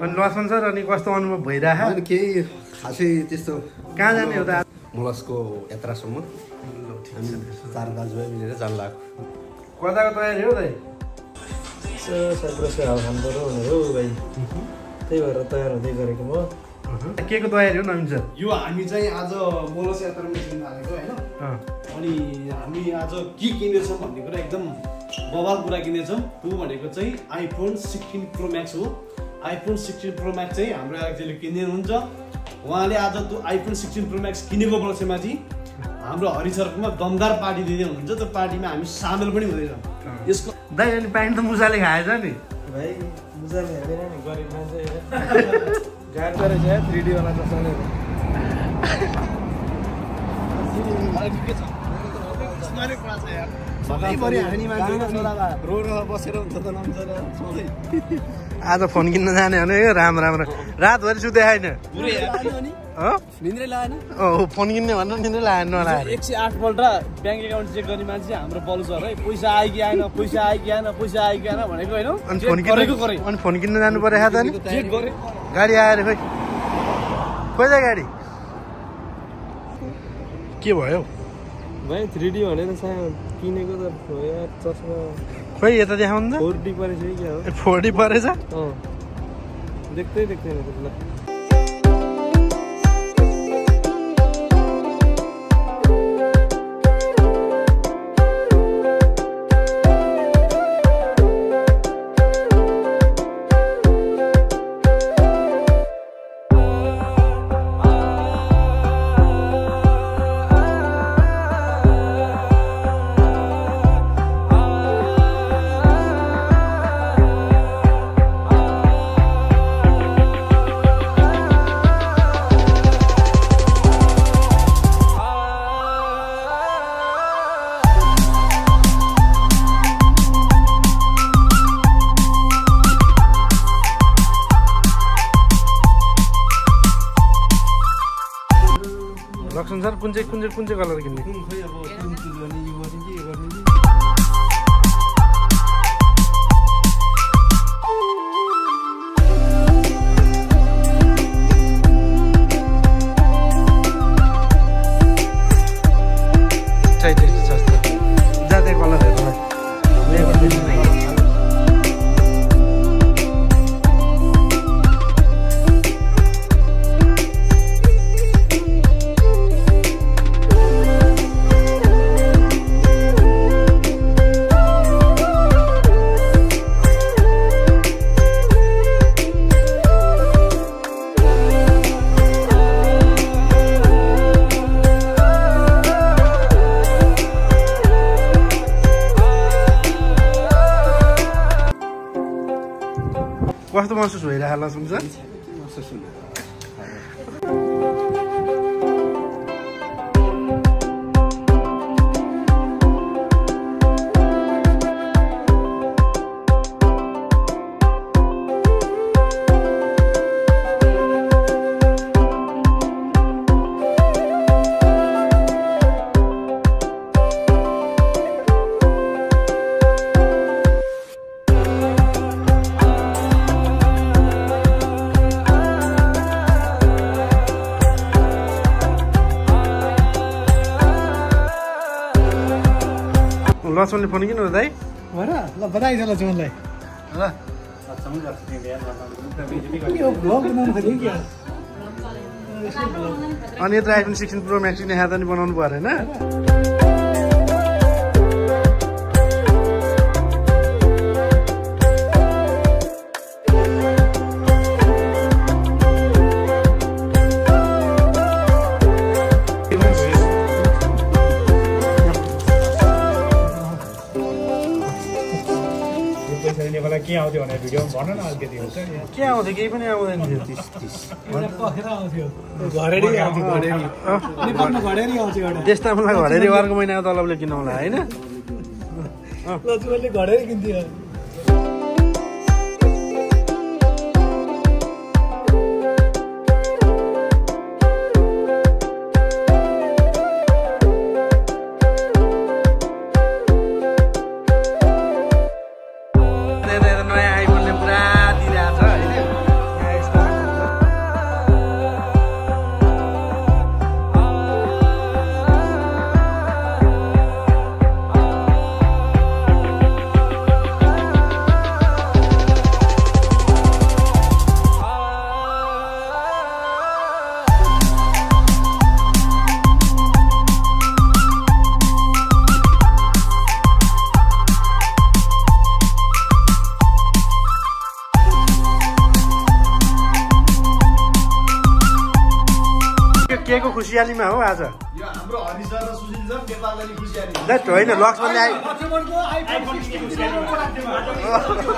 अनि लक्ष्मण सर अनि कस्तो अनुभव भइरहेको होइन केही खासै त्यस्तो कहाँ जाने हो त मुलसको यात्रासम्म हामी 4 दाजुभाइ मिलेर जान लाग्यो कताको तयारी हो दाइ साइप्रसको हावा खानु पर्यो भनेर हो भाइ त्यही भएर तयार हुँदै गरेको म के को तयारी हो नवीन सर यो हामी चाहिँ आज मोलस यात्रामा किन्न आएको होइन अनि हामी आज के किनेछौँ भन्ने कुरा एकदम बवाल कुरा किनेछौँ त्यो भनेको चाहिँ आइफोन 16 प्रो म्याक्स हो आइफोन 16 प्रो म्याक्स चाहिँ हाम्रो एक्चुअली किन्नुहुन्छ उहाँले आज त्यो आइफोन 16 प्रो म्याक्स किनेको वर्षमा चाहिँ हाम्रो हरिसरकोमा दमदार पार्टी दिँदै हुनुहुन्छ त्यो पार्टीमा हामी सामेल पनि हुँदैछौँ यसको दाइ अनि प्यान्ट त मुसाले खाएछ नि भाइ मुजाले हेर्दैन नि गरिब मान्छे गाडी रहेछ 3D वाला चस्माले आज फोन किन्न जाने भने राम रातभरि सुते छैन फोन किन्ने भनेर निन्द्रै लागेन नलाएर 108 पल्ट ब्याङ्क एकाउन्ट चेक गर्ने मान्छे हाम्रो पल्स है पैसा आयो कि आएन भनेको होइन अनि फोन किन्न जानु पर्यो त नि गाडी आएर खोइ त गाडी के भयो भाइ 3D भनेर किनेको त यार चस्मा खोइ यता देखाउनु त 4D परेछ कि क्या हो 4D परेछ देख्दैन त्यसलाई लक्ष्मण सर कुन चाहिँ कलर किन्ने खोइ अब कुन चुज गर्ने यो गर्ने कि यो गर्ने जाते कलर कस्तो महसुस भइरहेको लक्ष्मण सर लक्ष्मणले फोन किन हो दाइ भएर ल बधाई छ लक्ष्मणलाई ल अनि यत्रो आइफोन 16 प्रो म्याक्स किने हात नि बनाउनु पर्यो होइन के आउँथ्यो भने भिडियो भन न अलिकति हुन्छ के आउँथ्यो केही पनि आउँदैन थियो त्यस्ता मलाई घडेरी अर्को महिनाको तलबले किनाउला होइन घडेरी किन्थ्यो सबैको खुसियालीमा हो आज। यो हाम्रो हरि सर र सुशील सर नेपाललाई खुसियाली दैट होइन लक्ष्मणले लक्ष्मणको आइफोन 16 लक्ष्मण